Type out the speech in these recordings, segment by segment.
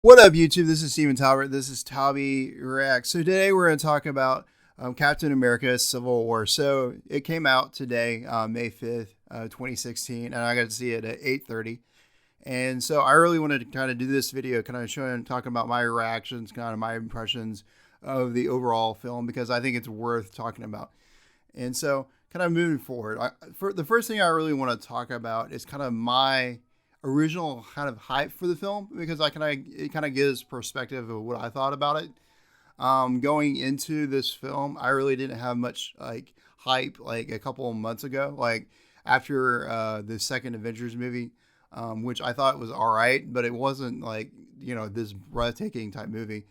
What up, YouTube? This is Steven Talbert. This is Talby Reacts. So today we're going to talk about Captain America: Civil War. So it came out today, May 5th, 2016, and I got to see it at 8:30. And so I really wanted to kind of do this video, kind of show and talk about my reactions, kind of my impressions of the overall film, because I think it's worth talking about. And so, kind of moving forward, for the first thing I really want to talk about is kind of my original kind of hype for the film, because it kind of gives perspective of what I thought about it. Going into this film, I really didn't have much like hype like a couple of months ago, like after the second Avengers movie, which I thought was all right, but it wasn't like this breathtaking type movie.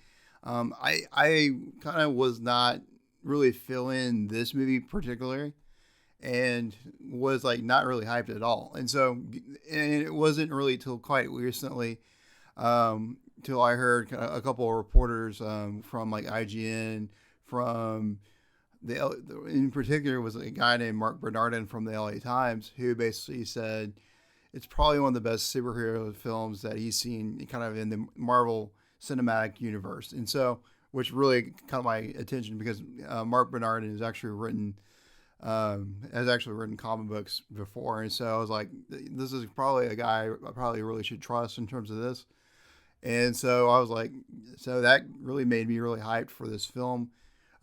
I kind of was not really feeling this movie particularly, and was like not really hyped at all. And it wasn't really till quite recently, till I heard a couple of reporters from like IGN, from in particular was a guy named Mark Bernardin from the LA Times, who basically said it's probably one of the best superhero films that he's seen kind of in the Marvel cinematic universe. And so, which really caught my attention because Mark Bernardin has actually written comic books before, and so I was like, this is probably a guy I probably really should trust in terms of this. And so I was like, so that really made me really hyped for this film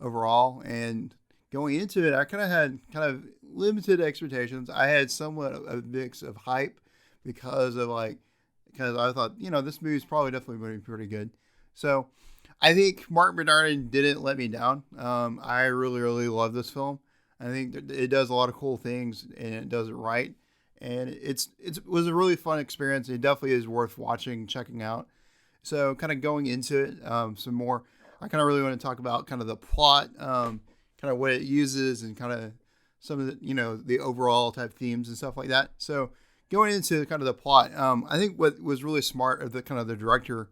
overall. And going into it, I kind of had kind of limited expectations. I had somewhat of a mix of hype because I thought this movie's probably definitely going to be pretty good. So I think Mark Bernardin didn't let me down. I really love this film. I think it does a lot of cool things and it does it right. And it was a really fun experience. It definitely is worth watching, checking out. So kind of going into it some more, I kind of really want to talk about kind of the plot, kind of what it uses, and kind of some of the overall type themes and stuff like that. So going into kind of the plot, I think what was really smart of the director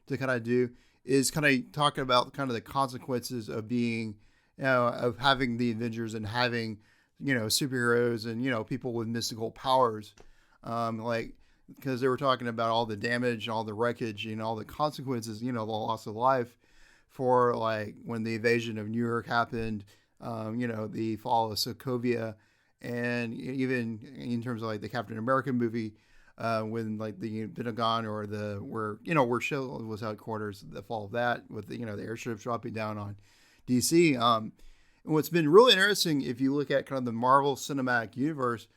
to kind of do is kind of talk about kind of the consequences of being, of having the Avengers and having, superheroes and, people with mystical powers. Like, because they were talking about all the damage and all the wreckage and all the consequences, the loss of life for like when the invasion of New York happened, the fall of Sokovia, and even in terms of like the Captain America movie, when like the Pentagon or where Shield was headquarters, the fall of that with the airships dropping down on DC. And what's been really interesting, if you look at kind of the Marvel Cinematic Universe,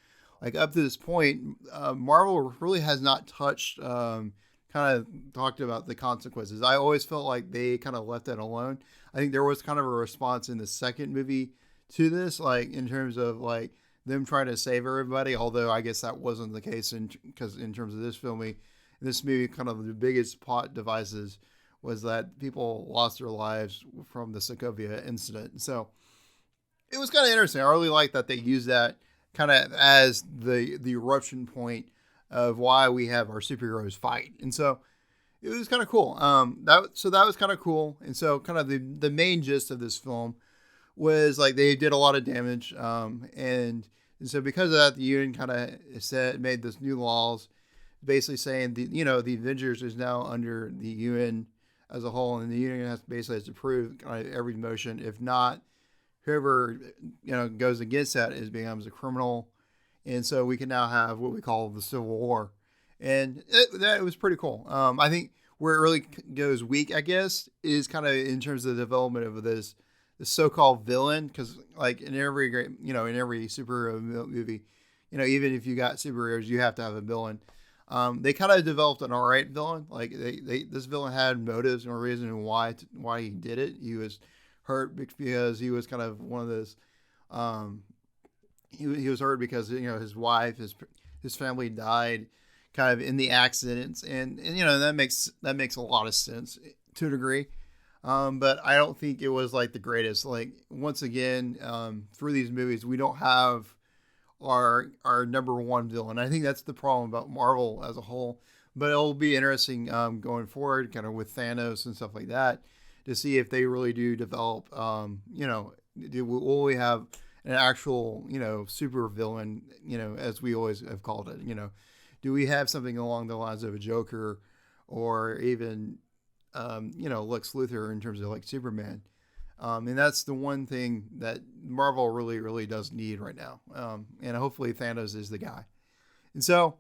like up to this point, Marvel really has not touched, kind of talked about the consequences. I always felt like they kind of left that alone. I think there was kind of a response in the second movie to this, like in terms of like them trying to save everybody. Although I guess that wasn't the case, because in terms of this movie, kind of the biggest plot devices was that people lost their lives from the Sokovia incident. So it was kind of interesting. I really like that they used that kind of as the eruption point of why we have our superheroes fight. And so it was kind of cool. That was kind of cool. And so kind of the main gist of this film was like they did a lot of damage, and so because of that, the UN kind of made this new laws, basically saying the Avengers is now under the UN as a whole, and the union basically has to prove every motion. If not, whoever goes against that becomes a criminal, and so we can now have what we call the Civil War, and that was pretty cool. I think where it really goes weak, I guess, is kind of in terms of the development of this so-called villain, because like in every great in every superhero movie, even if you got superheroes, you have to have a villain. They kind of developed an alright villain. Like this villain had motives and a reason why he did it. He was hurt because he was kind of one of those. He was hurt because his wife, his family died, kind of in the accidents, and that makes a lot of sense to a degree. But I don't think it was like the greatest. Like once again, through these movies, we don't have our number one villain. I think that's the problem about Marvel as a whole. But it'll be interesting going forward, kind of with Thanos and stuff like that, to see if they really do develop. Will we have an actual super villain? As we always have called it. Do we have something along the lines of a Joker, or even Lex Luthor in terms of like Superman. And that's the one thing that Marvel really, really does need right now. And hopefully Thanos is the guy. And so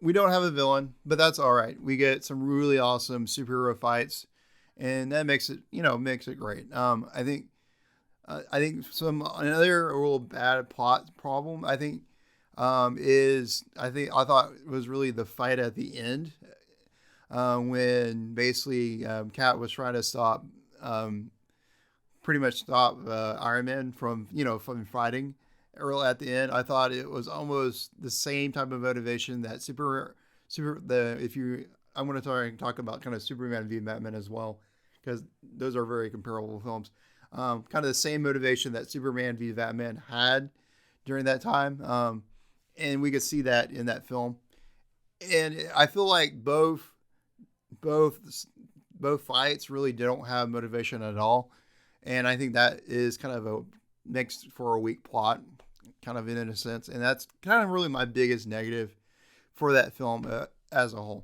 we don't have a villain, but that's all right. We get some really awesome superhero fights, and that makes it great. I think some another real bad plot problem. I thought it was really the fight at the end when basically Cat was trying to pretty much stop Iron Man from fighting early at the end. I thought it was almost the same type of motivation that I'm going to talk about kind of Superman v Batman as well, because those are very comparable films. Kind of the same motivation that Superman v Batman had during that time, and we could see that in that film. And I feel like both fights really don't have motivation at all, and I think that is kind of a makes for a weak plot, kind of in a sense, and that's kind of really my biggest negative for that film as a whole.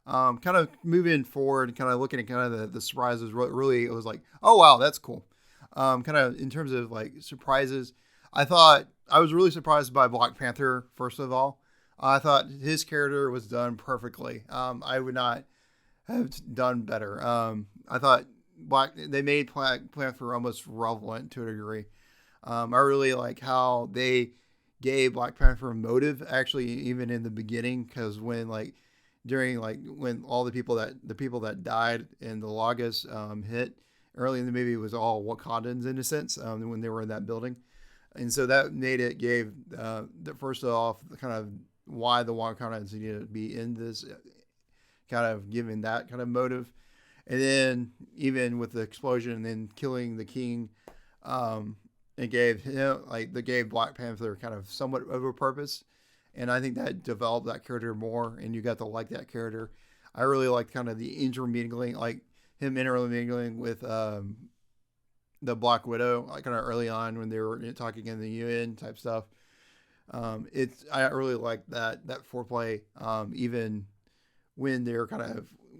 Kind of moving forward, kind of looking at kind of the surprises. Really, it was like, oh wow, that's cool. Kind of in terms of like surprises, I thought I was really surprised by Black Panther. First of all, I thought his character was done perfectly. I would not have done better. I thought they made Black Panther almost relevant to a degree. I really like how they gave Black Panther a motive, actually, even in the beginning, because when when all the people that died in the Lagos hit early in the movie, it was all Wakandans in a sense, when they were in that building, and so that gave first off kind of why the Wakandans needed to be in this, kind of giving that kind of motive, and then even with the explosion and then killing the king, it gave Black Panther kind of somewhat of a purpose. And I think that developed that character more, and you got to like that character. I really liked kind of the intermingling, like him intermingling with the Black Widow, like kind of early on when they were talking in the UN type stuff. I really liked that foreplay, even when they're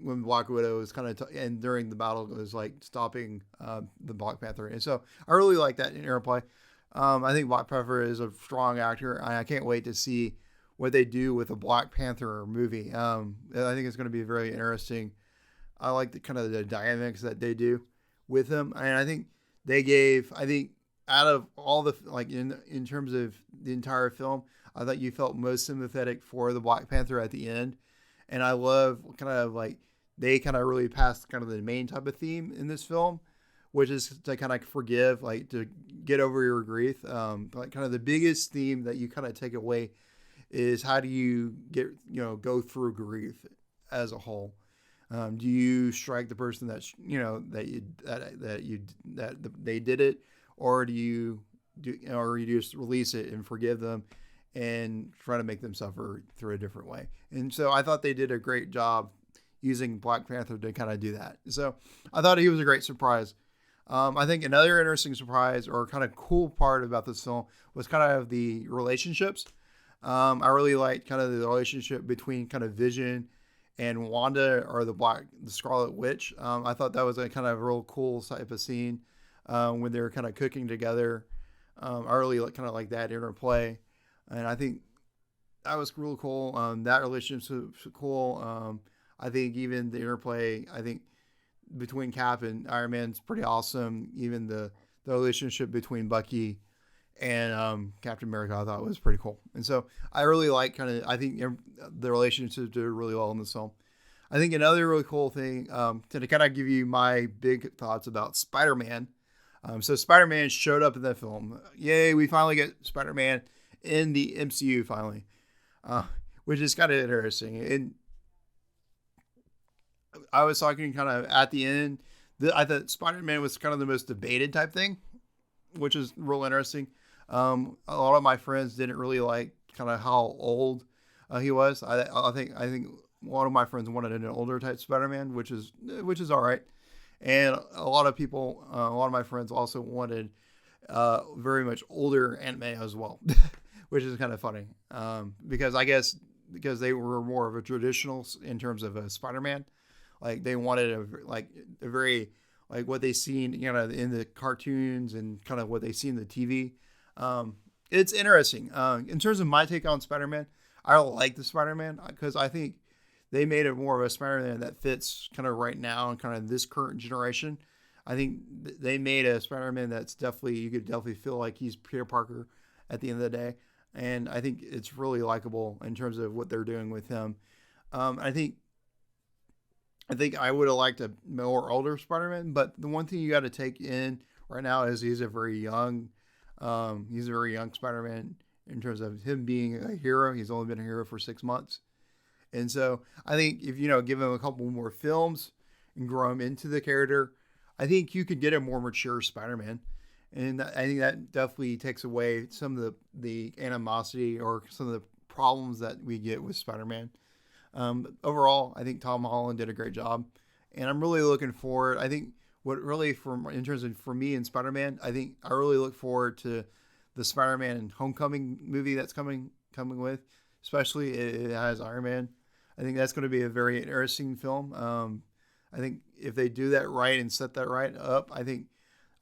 when Black Widow was kind of and during the battle it was like stopping the Black Panther, and so I really like that interplay. I think Black Panther is a strong actor, and I can't wait to see what they do with a Black Panther movie. I think it's going to be very interesting. I like the dynamics that they do with him, and I think out of all the in terms of the entire film, I thought you felt most sympathetic for the Black Panther at the end, and I love they kind of really passed kind of the main type of theme in this film, which is to kind of forgive, like to get over your grief. Like kind of the biggest theme that you kind of take away is how do you go through grief as a whole. Do you strike the person that they did it, or do you just release it and forgive them and try to make them suffer through a different way? And so I thought they did a great job using Black Panther to kind of do that. So I thought he was a great surprise. I think another interesting surprise or kind of cool part about this film was kind of the relationships. I really liked kind of the relationship between kind of Vision and Wanda, or the Scarlet Witch. I thought that was a kind of real cool type of scene when they were kind of cooking together. I really kind of like that interplay, and I think that was real cool. That relationship was cool. I think even the interplay, between Cap and Iron Man's pretty awesome. Even the relationship between Bucky and Captain America, I thought was pretty cool. And so I really like I think the relationships did really well in this film. I think another really cool thing, to kind of give you my big thoughts about SpiderMan. So SpiderMan showed up in that film. Yay, we finally get SpiderMan in the MCU finally, which is kind of interesting. And I was talking kind of at the end, I thought Spider-Man was kind of the most debated type thing, which is real interesting. A lot of my friends didn't really like kind of how old he was. I think a lot of my friends wanted an older type Spider-Man, which is all right. And a lot of my friends also wanted very much older Aunt May as well, which is kind of funny, because I guess because they were more of a traditional in terms of a Spider-Man. Like they wanted a very like what they seen in the cartoons and kind of what they see in the TV. It's interesting. In terms of my take on Spider-Man, I like the Spider-Man because I think they made it more of a Spider-Man that fits kind of right now and kind of this current generation. I think they made a Spider-Man that's definitely, you could definitely feel like he's Peter Parker at the end of the day. And I think it's really likable in terms of what they're doing with him. I think I would have liked a more older Spider-Man, but the one thing you got to take in right now is he's a very young Spider-Man in terms of him being a hero. He's only been a hero for 6 months. And so I think if, give him a couple more films and grow him into the character, I think you could get a more mature Spider-Man. And I think that definitely takes away some of the animosity or some of the problems that we get with Spider-Man. Overall, I think Tom Holland did a great job. And I'm really looking forward. I think in terms of for me and Spider-Man, I think I really look forward to the Spider-Man Homecoming movie that's coming with, especially it has Iron Man. I think that's going to be a very interesting film. I think if they do that right and set that right up, I think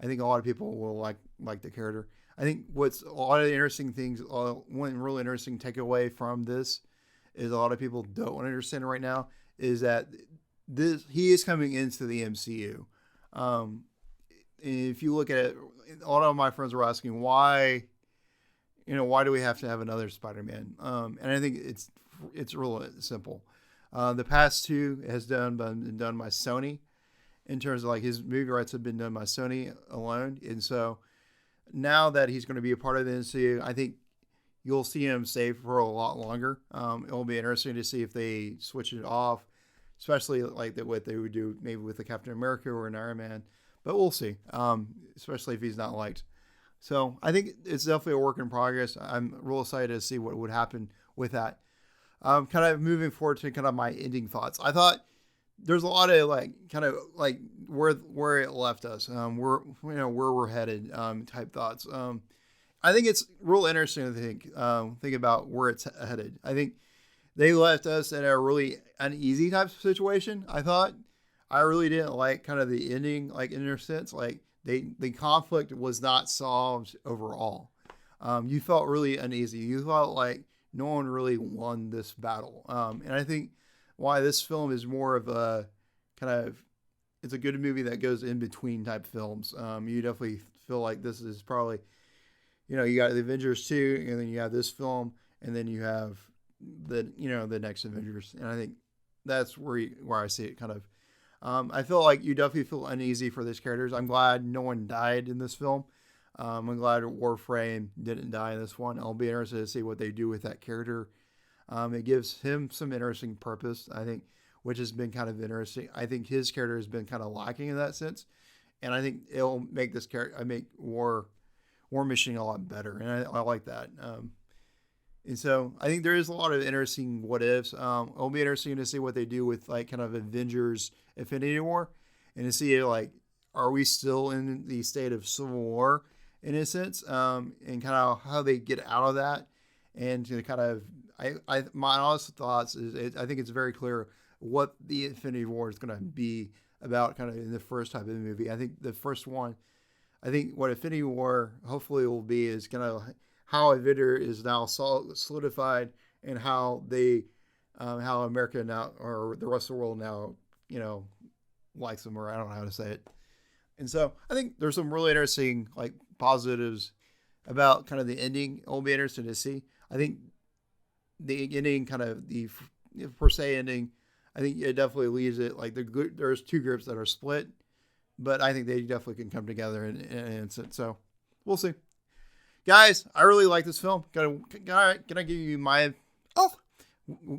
a lot of people will like the character. I think what's a lot of the interesting things, one really interesting takeaway from this is a lot of people don't understand right now is that he is coming into the MCU. If you look at it, a lot of my friends were asking why do we have to have another Spider-Man? And I think it's real simple. The past two has been done by Sony in terms of like his movie rights have been done by Sony alone. And so now that he's going to be a part of the MCU, I think you'll see him stay for a lot longer. It'll be interesting to see if they switch it off, especially like what they would do maybe with the Captain America or an Iron Man. But we'll see, especially if he's not liked. So I think it's definitely a work in progress. I'm real excited to see what would happen with that. Kind of moving forward to kind of my ending thoughts. I thought there's a lot of where it left us, where we're headed, type thoughts. I think it's real interesting to think about where it's headed. I think they left us in a really uneasy type of situation. I really didn't like kind of the ending, like in a sense, like the conflict was not solved overall. You felt really uneasy. You felt like no one really won this battle. And I think why this film is more of a it's a good movie that goes in between type films. You definitely feel like this is probably, you got the Avengers 2 and then you have this film and then you have the next Avengers. And I think that's where I see it kind of. I feel like you definitely feel uneasy for these characters. I'm glad no one died in this film. I'm glad Warframe didn't die in this one. I'll be interested to see what they do with that character. It gives him some interesting purpose, I think, which has been kind of interesting. I think his character has been kind of lacking in that sense. And I think it'll make this character, make War Machine a lot better. And I like that. And so I think there is a lot of interesting what ifs. It'll be interesting to see what they do with like kind of Avengers Infinity War and to see like, are we still in the state of Civil War in a sense, and kind of how they get out of that, and to kind of, my honest thoughts is I think it's very clear what the Infinity War is going to be about kind of in the first type of the movie. I think the first one, I think what Infinity War hopefully will be is kind of how Avenger is now solidified and how how America now, or the rest of the world now, likes them, or I don't know how to say it. And so I think there's some really interesting like positives about kind of the ending. It'll be interesting to see. I think the ending, kind of the per se ending, I think it definitely leaves it like there's two groups that are split, but I think they definitely can come together in an instant. So we'll see. Guys, I really like this film. Can I give you my... Oh,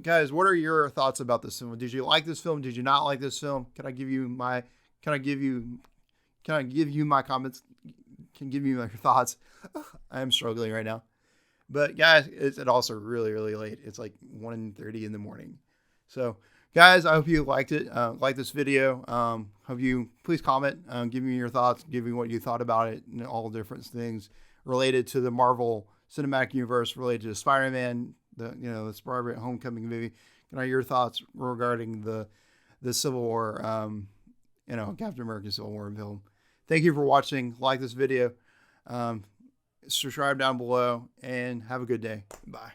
guys, what are your thoughts about this film? Did you like this film? Did you not like this film? Can I give you my comments? Can give me your thoughts? I am struggling right now. But guys, it's also really, really late. It's like 1:30 in the morning. So guys, I hope you liked it. Like this video. Hope you please comment. Give me your thoughts. Give me what you thought about it and all different things related to the Marvel Cinematic Universe, related to Spider-Man, the Spider-Man Homecoming movie. Your thoughts regarding the the Civil War, Captain America Civil War film. Thank you for watching. Like this video, subscribe down below, and have a good day. Bye.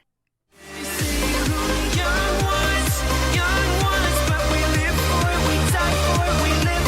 Young ones, but we live for it, we die for it, we live